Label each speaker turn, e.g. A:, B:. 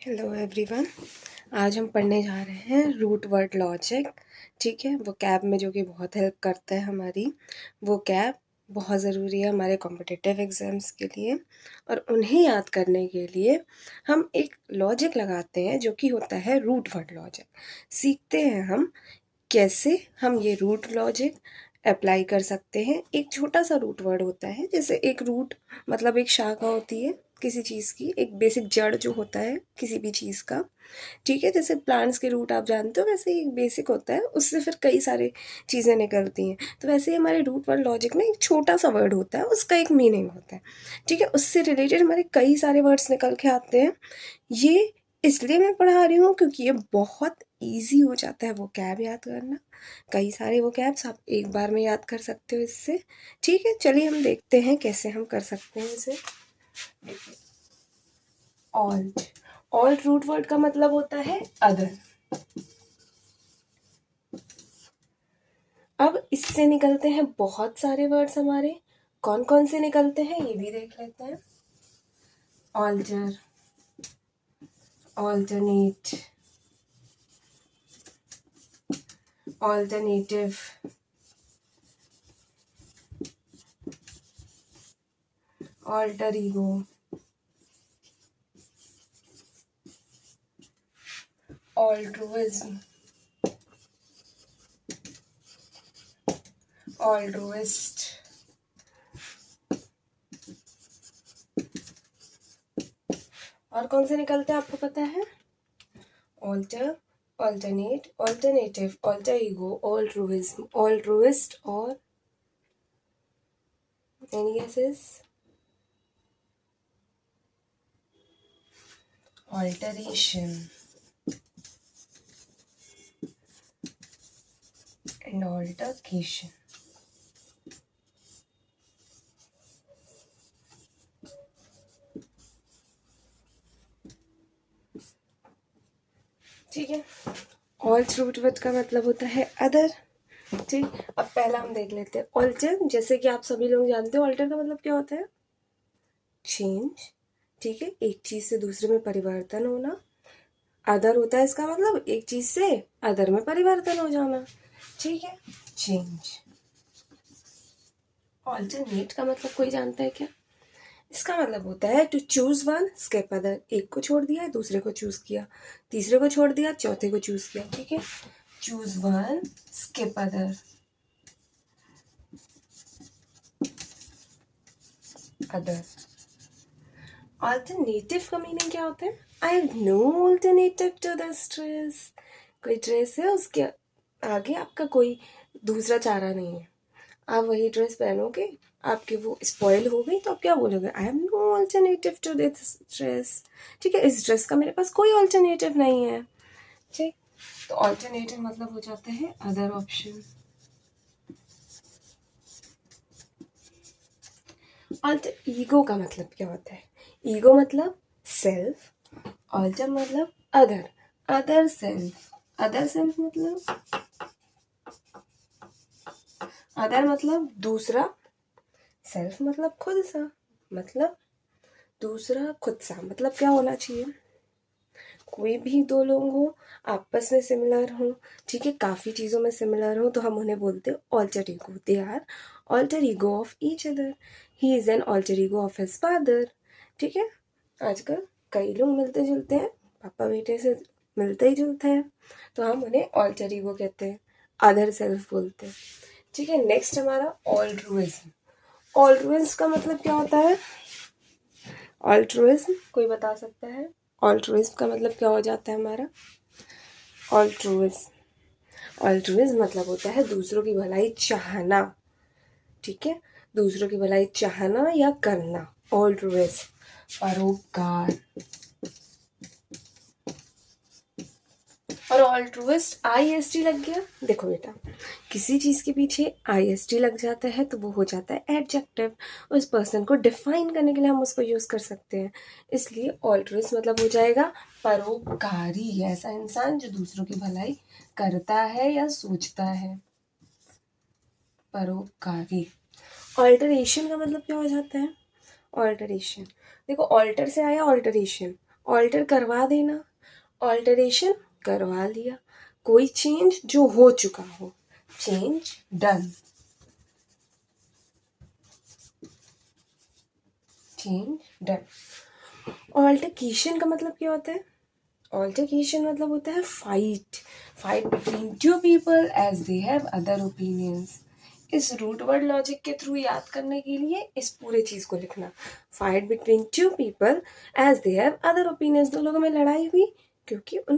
A: Hello everyone. आज हम पढ़ने जा रहे हैं रूट वर्ड लॉजिक। ठीक है, वो कैब में जो कि बहुत हेल्प करता है हमारी। वो कैब बहुत ज़रूरी है हमारे कॉम्पिटिटिव एग्ज़ाम्स के लिए, और उन्हें याद करने के लिए हम एक लॉजिक लगाते हैं जो कि होता है रूट वर्ड लॉजिक। सीखते हैं हम कैसे हम ये रूट लॉजिक अप्लाई कर सकते हैं। एक छोटा सा रूट वर्ड होता है, जैसे एक रूट मतलब एक शाखा होती है किसी चीज़ की, एक बेसिक जड़ जो होता है किसी भी चीज़ का। ठीक है, जैसे प्लांट्स के रूट आप जानते हो, वैसे ही एक बेसिक होता है, उससे फिर कई सारी चीज़ें निकलती हैं। तो वैसे ही हमारे रूट वर्ड लॉजिक में एक छोटा सा वर्ड होता है, उसका एक मीनिंग होता है। ठीक है, उससे रिलेटेड हमारे कई सारे वर्ड्स निकल के आते हैं। ये इसलिए मैं पढ़ा रही हूँ क्योंकि ये बहुत ईजी हो जाता है वो कैब याद करना। कई सारे वो कैब्स आप एक बार में याद कर सकते हो इससे। ठीक है, चलिए हम देखते हैं कैसे हम कर सकते हैं इसे। ऑल्ट ऑल्ट रूट वर्ड का मतलब होता है अदर। अब इससे निकलते हैं बहुत सारे वर्ड्स हमारे। कौन कौन से निकलते हैं ये भी देख लेते हैं। Alter, alternate, alternative, alter ego, altruism, altruist, और कौन से निकलते हैं आपको पता है? Alter, alternate, alternative, alter ego, altruism, altruist, और any guesses? Alteration and altercation. ठीक है, ऑल्ट रूट वर्ड का मतलब होता है अदर। ठीक, अब पहला हम देख लेते हैं ऑल्टर। जैसे कि आप सभी लोग जानते हो ऑल्टर का मतलब क्या होता है? चेंज। ठीक है, एक चीज से दूसरे में परिवर्तन होना। अदर होता है इसका मतलब एक चीज से अदर में परिवर्तन हो जाना। ठीक है, चेंज। ऑल्टरनेट का मतलब कोई जानता है क्या? इसका मतलब होता है to choose one skip other. एक को छोड़ दिया, दूसरे को चूज किया, तीसरे को छोड़ दिया, चौथे को चूज किया। ठीक है, choose one skip other, other. Alternative का मीनिंग क्या होता है? I have no alternative to this dress. कोई ड्रेस है, उसके आगे आपका कोई दूसरा चारा नहीं है, आप वही ड्रेस पहनोगे, आपकी वो स्पॉइल हो गई तो आप क्या बोलोगे? I have no alternative to this dress. ठीक है, इस ड्रेस का मेरे पास कोई ऑल्टरनेटिव नहीं है। ठीक, तो ऑल्टरनेटिव मतलब हो जाता है अदर ऑप्शन। अल्टर ईगो का मतलब क्या होता है? ईगो मतलब सेल्फ, अल्टर मतलब other, other self. Other self मतलब, अदर मतलब दूसरा, सेल्फ मतलब खुद सा, मतलब दूसरा खुद सा। मतलब क्या होना चाहिए? कोई भी दो लोग हो, आपस में सिमिलर हो, ठीक है, काफ़ी चीज़ों में सिमिलर हो, तो हम उन्हें बोलते हैं alter ego. They are alter ego of each other. He is an alter ego of his father. ठीक है, आजकल कई लोग मिलते जुलते हैं, पापा बेटे से मिलते ही जुलते हैं, तो हम उन्हें ऑल्टर ईगो कहते हैं, अदर सेल्फ बोलते हैं। ठीक है, नेक्स्ट हमारा ऑल्ट्रुइज्म। ऑल्ट्रुइज्म का मतलब क्या होता है? ऑल्ट्रुइज्म कोई बता सकता है? ऑल्ट्रुइज्म का मतलब क्या हो जाता है हमारा? ऑल्ट्रुइज्म, ऑल्ट्रुइज्म मतलब होता है दूसरों की भलाई चाहना। ठीक है, दूसरों की भलाई चाहना या करना, ऑल्ट्रुइज्म। परोपकार। और ऑल्ट्रुइस्ट IST लग गया। देखो बेटा, किसी चीज़ के पीछे IST लग जाता है तो वो हो जाता है एडजेक्टिव। उस पर्सन को डिफाइन करने के लिए हम उसको यूज़ कर सकते हैं। इसलिए ऑल्ट्रुइस्ट मतलब हो जाएगा परोपकारी, ऐसा इंसान जो दूसरों की भलाई करता है या सोचता है, परोपकारी। ऑल्टरेशन का मतलब क्या हो जाता है? ऑल्टरेशन, देखो ऑल्टर से आया ऑल्टरेशन। ऑल्टर करवा देना, ऑल्टरेशन करवा लिया, कोई चेंज जो हो चुका हो, change done, change done. Altercation का मतलब क्या होता है? ऑल्टरकेशन मतलब होता है fight between two people as they have other opinions. इस रूट वर्ड लॉजिक के थ्रू याद करने के लिए इस पूरे चीज को लिखना, fight between two people as they have other opinions. दो लोगों में लड़ाई हुई क्योंकि उन